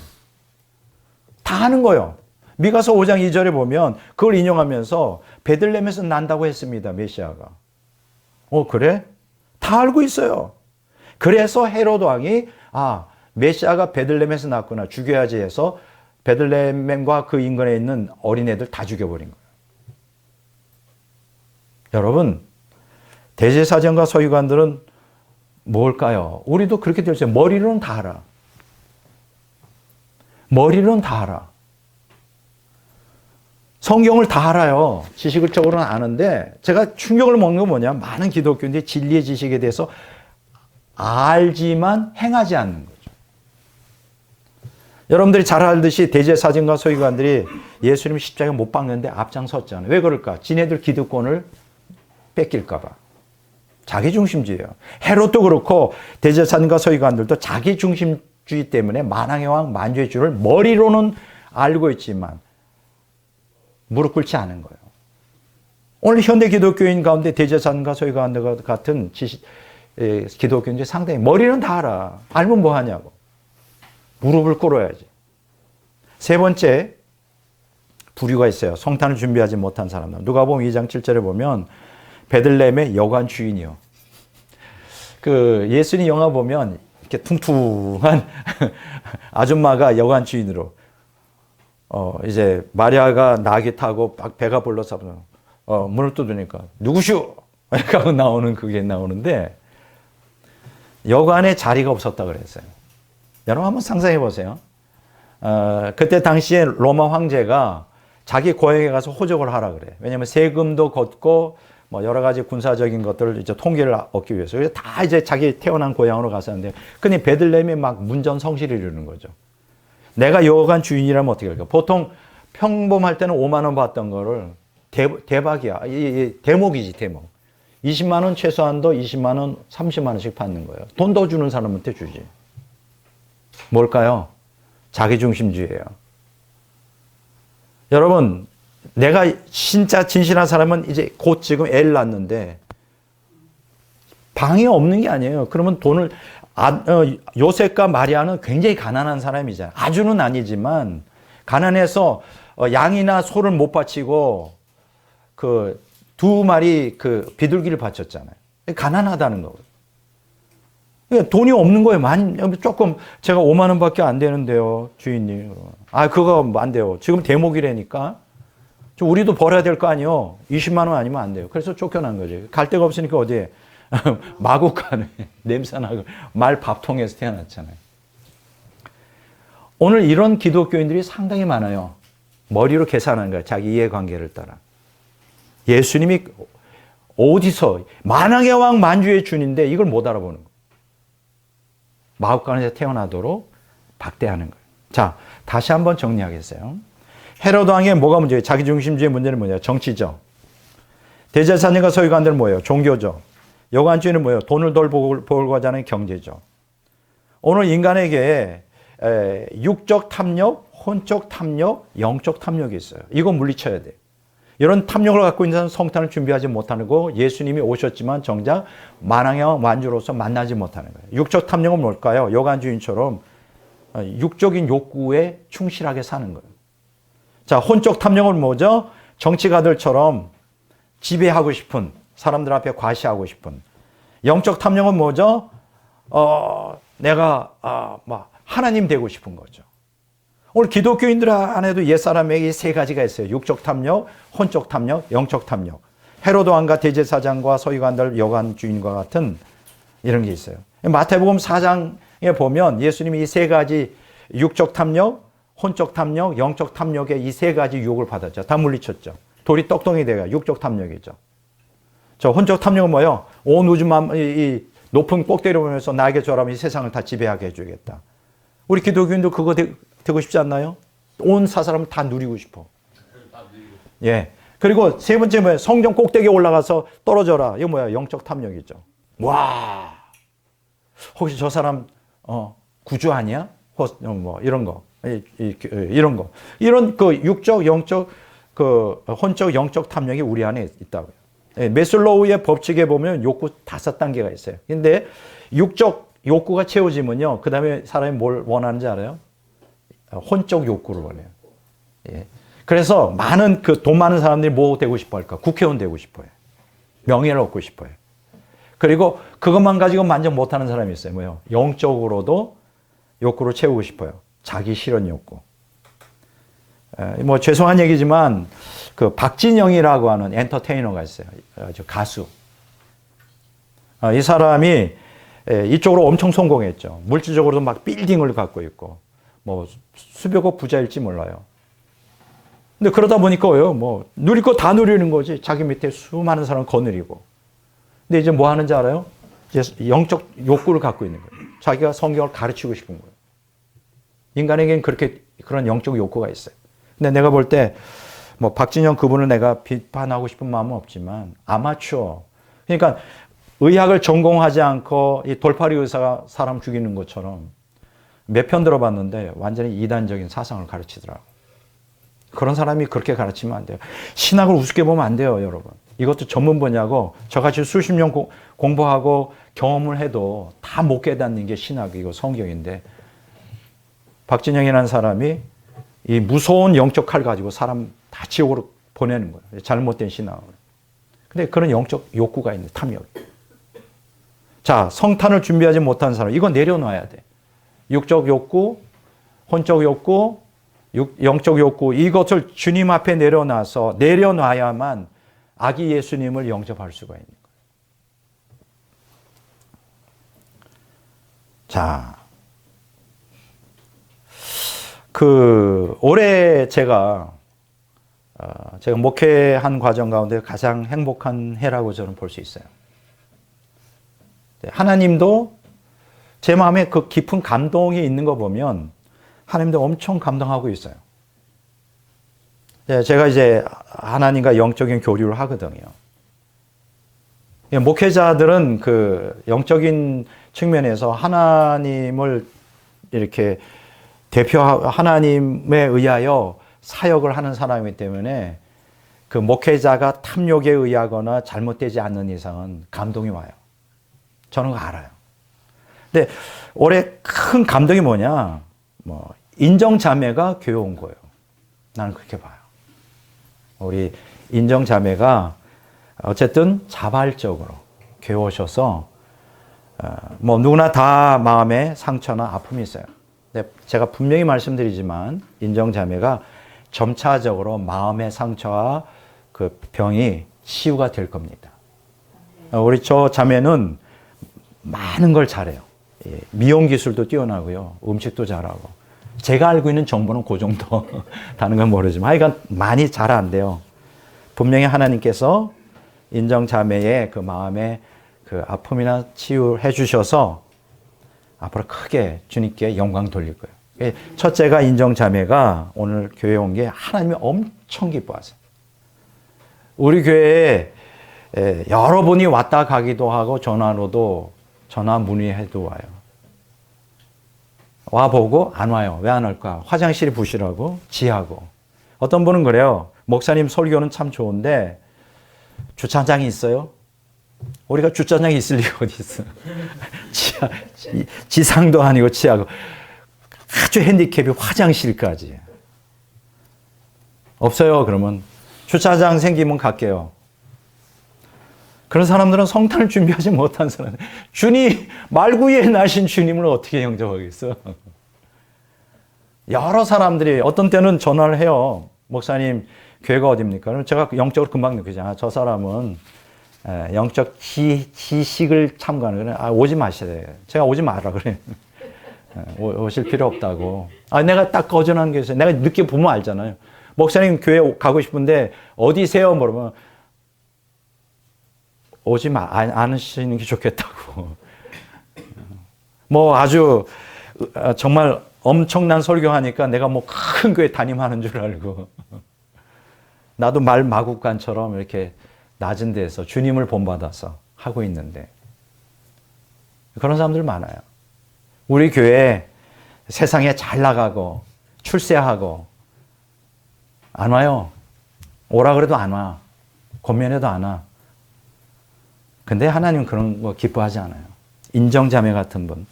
다 하는 거예요. 미가서 5장 2절에 보면 그걸 인용하면서 베들레헴에서 난다고 했습니다. 메시아가. 그래? 다 알고 있어요. 그래서 헤롯 왕이 메시아가 베들레헴에서 났구나. 죽여야지 해서 베들레헴과 그 인근에 있는 어린애들 다 죽여버린 거예요. 여러분, 대제사장과 서기관들은 뭘까요? 우리도 그렇게 될 수 있어요. 머리로는 다 알아. 머리로는 다 알아. 성경을 다 알아요. 지식적으로는 아는데 제가 충격을 먹는 건 뭐냐. 많은 기독교인들이 진리의 지식에 대해서 알지만 행하지 않는 거죠. 여러분들이 잘 알듯이 대제사장과 서기관들이 예수님 십자가에 못 박는데 앞장섰잖아요. 왜 그럴까? 지네들 기득권을 뺏길까 봐. 자기중심주의예요. 헤롯도 그렇고 대제사장과 서기관들도 자기중심주의 때문에 만왕의 왕 만주의 주를 머리로는 알고 있지만 무릎 꿇지 않은 거예요. 오늘 현대 기독교인 가운데 대제사장과 서기관들 같은 기독교인들이 상당히 머리는 다 알아. 알면 뭐 하냐고. 무릎을 꿇어야지. 세 번째 부류가 있어요. 성탄을 준비하지 못한 사람들. 누가복음 2장 7절에 보면 베들레헴의 여관 주인이요. 그 예수님 영화 보면 이렇게 퉁퉁한 아줌마가 여관 주인으로 이제 마리아가 나귀 타고 배가 불러서 문을 뚫으니까 누구시오? 하고 나오는 그게 나오는데 여관에 자리가 없었다 그랬어요. 여러분 한번 상상해 보세요. 그때 당시에 로마 황제가 자기 고향에 가서 호적을 하라 그래. 왜냐하면 세금도 걷고 뭐 여러 가지 군사적인 것들을 이제 통계를 얻기 위해서. 그래서 다 이제 자기 태어난 고향으로 갔었는데, 근데 베들레헴이 막 문전성시를 이루는 거죠. 내가 여관 주인이라면 어떻게 할까? 보통 평범할 때는 5만 원 받던 거를 대박이야. 대목이지, 대목. 20만 원 최소한도 20만 원, 30만 원씩 받는 거예요. 돈 더 주는 사람한테 주지. 뭘까요? 자기중심주의예요. 여러분, 내가 진짜 진실한 사람은 이제 곧 지금 애를 낳는데 방이 없는 게 아니에요. 그러면 돈을 요셉과 마리아는 굉장히 가난한 사람이잖아요. 아주는 아니지만 가난해서 양이나 소를 못 바치고 그 두 마리 그 비둘기를 바쳤잖아요. 가난하다는 거거든요. 돈이 없는 거예요. 조금 제가 5만 원밖에 안 되는데요, 주인님. 그거 안 돼요. 지금 대목이라니까. 우리도 벌어야 될 거 아니요. 20만 원 아니면 안 돼요. 그래서 쫓겨난 거죠. 갈 데가 없으니까 어디에 마구간에 냄새나고 말 밥통에서 태어났잖아요. 오늘 이런 기독교인들이 상당히 많아요. 머리로 계산하는 거예요. 자기 이해관계를 따라. 예수님이 어디서 만왕의 왕 만주의 주인인데 이걸 못 알아보는 거예요. 마구간에서 태어나도록 박대하는 거예요. 자, 다시 한번 정리하겠어요. 헤로드 왕의 뭐가 문제예요? 자기중심주의 문제는 뭐냐? 정치죠. 대제사장과 서기관들은 뭐예요? 종교죠. 여관주의는 뭐예요? 돈을 덜 벌고자 하는 경제죠. 오늘 인간에게 육적 탐욕, 혼적 탐욕, 영적 탐욕이 있어요. 이거 물리쳐야 돼요. 이런 탐욕을 갖고 있는 사람은 성탄을 준비하지 못하는 거고 예수님이 오셨지만 정작 만왕의 왕 만주로서 만나지 못하는 거예요. 육적 탐욕은 뭘까요? 여관주의처럼 육적인 욕구에 충실하게 사는 거예요. 자, 혼적 탐욕은 뭐죠? 정치가들처럼 지배하고 싶은, 사람들 앞에 과시하고 싶은. 영적 탐욕은 뭐죠? 내가 하나님 되고 싶은 거죠. 오늘 기독교인들 안에도 옛사람에게 세 가지가 있어요. 육적 탐욕, 혼적 탐욕, 영적 탐욕. 헤로드 왕과 대제사장과 서기관들, 여관 주인과 같은 이런 게 있어요. 마태복음 4장에 보면 예수님이 이 세 가지 육적 탐욕, 혼적 탐욕, 영적 탐욕의 이 세 가지 유혹을 받았죠. 다 물리쳤죠. 돌이 떡덩이 돼가 육적 탐욕이죠. 저 혼적 탐욕은 뭐예요? 온 우주만 이 높은 꼭대기를 보면서 나에게 저라면 이 세상을 다 지배하게 해주겠다. 우리 기독교인도 그거 되고 싶지 않나요? 온 사람을 다 누리고 싶어. 예. 그리고 세 번째 뭐예요? 성전 꼭대기에 올라가서 떨어져라. 이거 뭐야? 영적 탐욕이죠. 와. 혹시 저 사람 구주 아니야? 뭐 이런 거. 이런 거. 이런 그 육적, 영적, 그 혼적, 영적 탐욕이 우리 안에 있다고요. 예, 메슬로우의 법칙에 보면 욕구 5단계가 있어요. 근데 육적 욕구가 채워지면요. 그 다음에 사람이 뭘 원하는지 알아요? 혼적 욕구를 원해요. 예. 그래서 많은 돈 많은 사람들이 뭐 되고 싶어 할까? 국회의원 되고 싶어요. 명예를 얻고 싶어요. 그리고 그것만 가지고 만족 못하는 사람이 있어요. 뭐요? 영적으로도 욕구를 채우고 싶어요. 자기 실현 욕구. 뭐 죄송한 얘기지만 그 박진영이라고 하는 엔터테이너가 있어요. 가수. 이 사람이 이쪽으로 엄청 성공했죠. 물질적으로도 막 빌딩을 갖고 있고 뭐 수백억 부자일지 몰라요. 근데 그러다 보니까 뭐 누릴 거 다 누리는 거지. 자기 밑에 수많은 사람 거느리고. 근데 이제 뭐 하는지 알아요? 이제 영적 욕구를 갖고 있는 거예요. 자기가 성경을 가르치고 싶은 거예요. 인간에겐 그런 영적 욕구가 있어요. 근데 내가 볼 때 뭐 박진영 그분을 내가 비판하고 싶은 마음은 없지만 아마추어. 그러니까 의학을 전공하지 않고 이 돌팔이 의사가 사람 죽이는 것처럼 몇 편 들어봤는데 완전히 이단적인 사상을 가르치더라고. 그런 사람이 그렇게 가르치면 안 돼요. 신학을 우습게 보면 안 돼요, 여러분. 이것도 전문 분야고 저같이 수십 년 공부하고 경험을 해도 다 못 깨닫는 게 신학이고 성경인데 박진영이라는 사람이 이 무서운 영적 칼 가지고 사람 다 지옥으로 보내는 거예요. 잘못된 신앙을. 근데 그런 영적 욕구가 있는 탐욕. 자, 성탄을 준비하지 못한 사람, 이거 내려놔야 돼. 육적 욕구, 혼적 욕구, 영적 욕구, 이것을 주님 앞에 내려놔야만 아기 예수님을 영접할 수가 있는 거예요. 자, 올해 제가 목회한 과정 가운데 가장 행복한 해라고 저는 볼 수 있어요. 하나님도 제 마음에 그 깊은 감동이 있는 거 보면 하나님도 엄청 감동하고 있어요. 제가 이제 하나님과 영적인 교류를 하거든요. 목회자들은 그 영적인 측면에서 하나님을 이렇게 하나님에 의하여 사역을 하는 사람이기 때문에 그 목회자가 탐욕에 의하거나 잘못되지 않는 이상은 감동이 와요. 저는 그거 알아요. 근데 올해 큰 감동이 뭐냐? 인정자매가 교회 온 거예요. 나는 그렇게 봐요. 우리 인정자매가 어쨌든 자발적으로 교회 오셔서 누구나 다 마음에 상처나 아픔이 있어요. 근데 제가 분명히 말씀드리지만 인정자매가 점차적으로 마음의 상처와 그 병이 치유가 될 겁니다. 우리 저 자매는 많은 걸 잘해요. 미용 기술도 뛰어나고요. 음식도 잘하고. 제가 알고 있는 정보는 그 정도. 다른 건 모르지만 하여간 많이 잘한대요. 분명히 하나님께서 인정자매의 그 마음의 그 아픔이나 치유해 주셔서 앞으로 크게 주님께 영광 돌릴 거예요. 첫째가 인정자매가 오늘 교회에 온 게 하나님이 엄청 기뻐하세요. 우리 교회에 여러 분이 왔다 가기도 하고 전화로도 전화 문의해도 와요. 와보고 안 와요. 왜 안 올까? 화장실이 부실하고 지하고. 어떤 분은 그래요. 목사님 설교는 참 좋은데 주차장이 있어요? 우리가 주차장이 있을 리가 어디 있어. 지상도 아니고 지하고. 아주 핸디캡이 화장실까지. 없어요. 그러면 주차장 생기면 갈게요. 그런 사람들은 성탄을 준비하지 못한 사람. 주님, 말구이에 나신 주님을 어떻게 영접하겠어? 여러 사람들이 어떤 때는 전화를 해요. 목사님, 교회가 어딥니까? 그럼 제가 영적으로 금방 느끼잖아요. 저 사람은 영적 지식을 참고하는 거예요. 오지 마시래요. 제가 오지 마라 그래요. 오실 필요 없다고. 내가 딱 거절한 게 있어요. 내가 늦게 보면 알잖아요. 목사님 교회 가고 싶은데 어디세요? 물으면 오지 않으시는 게 좋겠다고. 아주 정말 엄청난 설교하니까 내가 큰 교회 담임하는 줄 알고. 나도 말 마국간처럼 이렇게 낮은 데서 주님을 본받아서 하고 있는데 그런 사람들 많아요. 우리 교회 세상에 잘 나가고 출세하고 안 와요. 오라 그래도 안 와. 권면해도 안 와. 근데 하나님은 그런 거 기뻐하지 않아요. 인정자매 같은 분.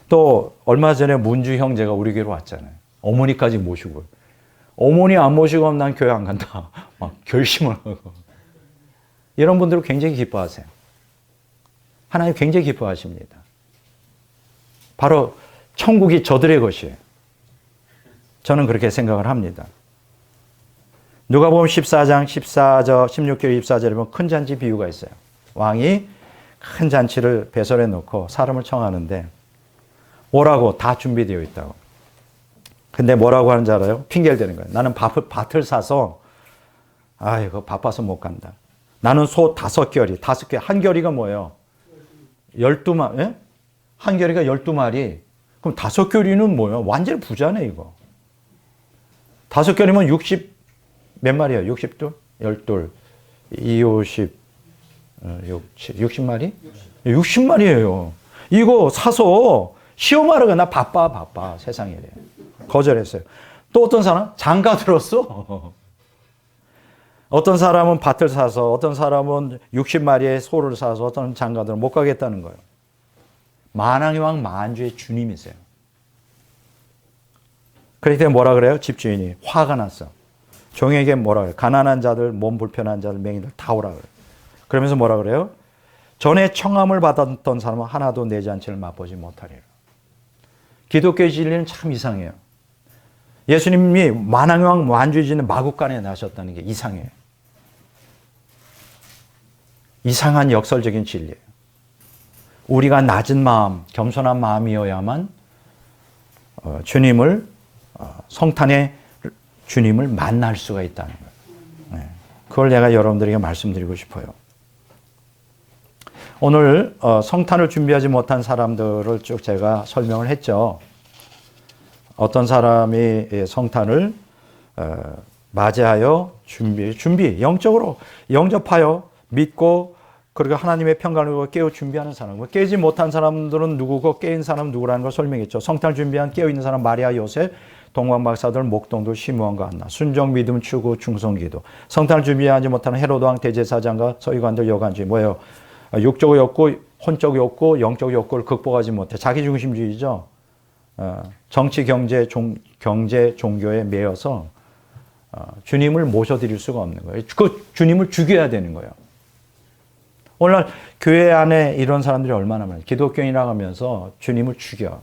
또 얼마 전에 문주 형제가 우리 교회로 왔잖아요. 어머니까지 모시고. 어머니 안 모시고 하면 난 교회 안 간다. 막 결심을 하고. 이런 분들은 굉장히 기뻐하세요. 하나님 굉장히 기뻐하십니다. 바로 천국이 저들의 것이에요. 저는 그렇게 생각을 합니다. 누가복음 14장 14절 16절 24절에 보면 큰 잔치 비유가 있어요. 왕이 큰 잔치를 배설해 놓고 사람을 청하는데 오라고 다 준비되어 있다고. 근데 뭐라고 하는지 알아요? 핑계를 대는 거예요. 나는 밭을 사서 아이고 바빠서 못 간다. 나는 소 5결이, 5개, 한 결이가 뭐예요? 12마리, 예? 한 결이가 12마리. 그럼 5결이는 뭐예요? 완전 부자네 이거. 5결이면 60 몇 마리예요? 60둘? 12, 2, 50, 60마리? 60마리예요. 이거 사서 시험하러 가. 나 바빠. 세상에. 거절했어요. 또 어떤 사람? 장가 들었어. 어떤 사람은 밭을 사서, 어떤 사람은 60마리의 소를 사서, 어떤 장가들은 못 가겠다는 거예요. 만왕의 왕 만주의 주님이세요. 그렇기 때문에 뭐라 그래요? 집주인이 화가 났어. 종에게 뭐라 그래요? 가난한 자들, 몸 불편한 자들, 맹인들 다 오라 그래요. 그러면서 뭐라 그래요? 전에 청함을 받았던 사람은 하나도 내 잔치를 맛보지 못하리라. 기독교의 진리는 참 이상해요. 예수님이 만왕의 왕 만주의 주님 마국간에 나셨다는 게 이상해요. 이상한 역설적인 진리예요. 우리가 낮은 마음, 겸손한 마음이어야만 주님을 성탄의 주님을 만날 수가 있다는 거예요. 그걸 내가 여러분들에게 말씀드리고 싶어요. 오늘 성탄을 준비하지 못한 사람들을 쭉 제가 설명을 했죠. 어떤 사람이 성탄을 맞이하여 준비 영적으로 영접하여 믿고 그리고 하나님의 평강을 깨어 준비하는 사람. 깨지 못한 사람들은 누구고 깨인 사람은 누구라는 걸 설명했죠. 성탄을 준비한 깨어있는 사람 마리아, 요셉, 동방박사들, 목동들, 시므온과 한나, 순종, 믿음, 추구, 충성기도. 성탄을 준비하지 못하는 헤로드 왕, 대제사장과 서기관들, 여관주의. 뭐예요? 육적 욕구, 혼적 욕구, 영적 욕구를 극복하지 못해. 자기중심주의죠. 정치, 경제, 종교에 매여서 주님을 모셔드릴 수가 없는 거예요. 그 주님을 죽여야 되는 거예요. 오늘날 교회 안에 이런 사람들이 얼마나 많아요. 기독교인이라고 하면서 주님을 죽여.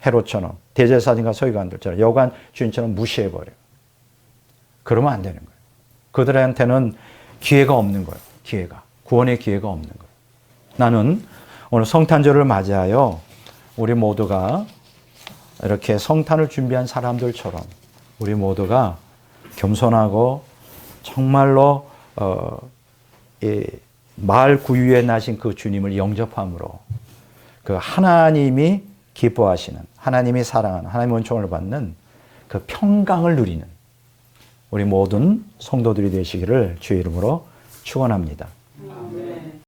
헤롯처럼, 대제사장과 서기관들처럼, 여관 주인처럼 무시해버려요. 그러면 안 되는 거예요. 그들한테는 기회가 없는 거예요. 구원의 기회가 없는 거예요. 나는 오늘 성탄절을 맞이하여 우리 모두가 이렇게 성탄을 준비한 사람들처럼 우리 모두가 겸손하고 정말로 마을 구유에 나신 그 주님을 영접함으로 그 하나님이 기뻐하시는, 하나님이 사랑하는, 하나님의 은총을 받는 그 평강을 누리는 우리 모든 성도들이 되시기를 주의 이름으로 축원합니다.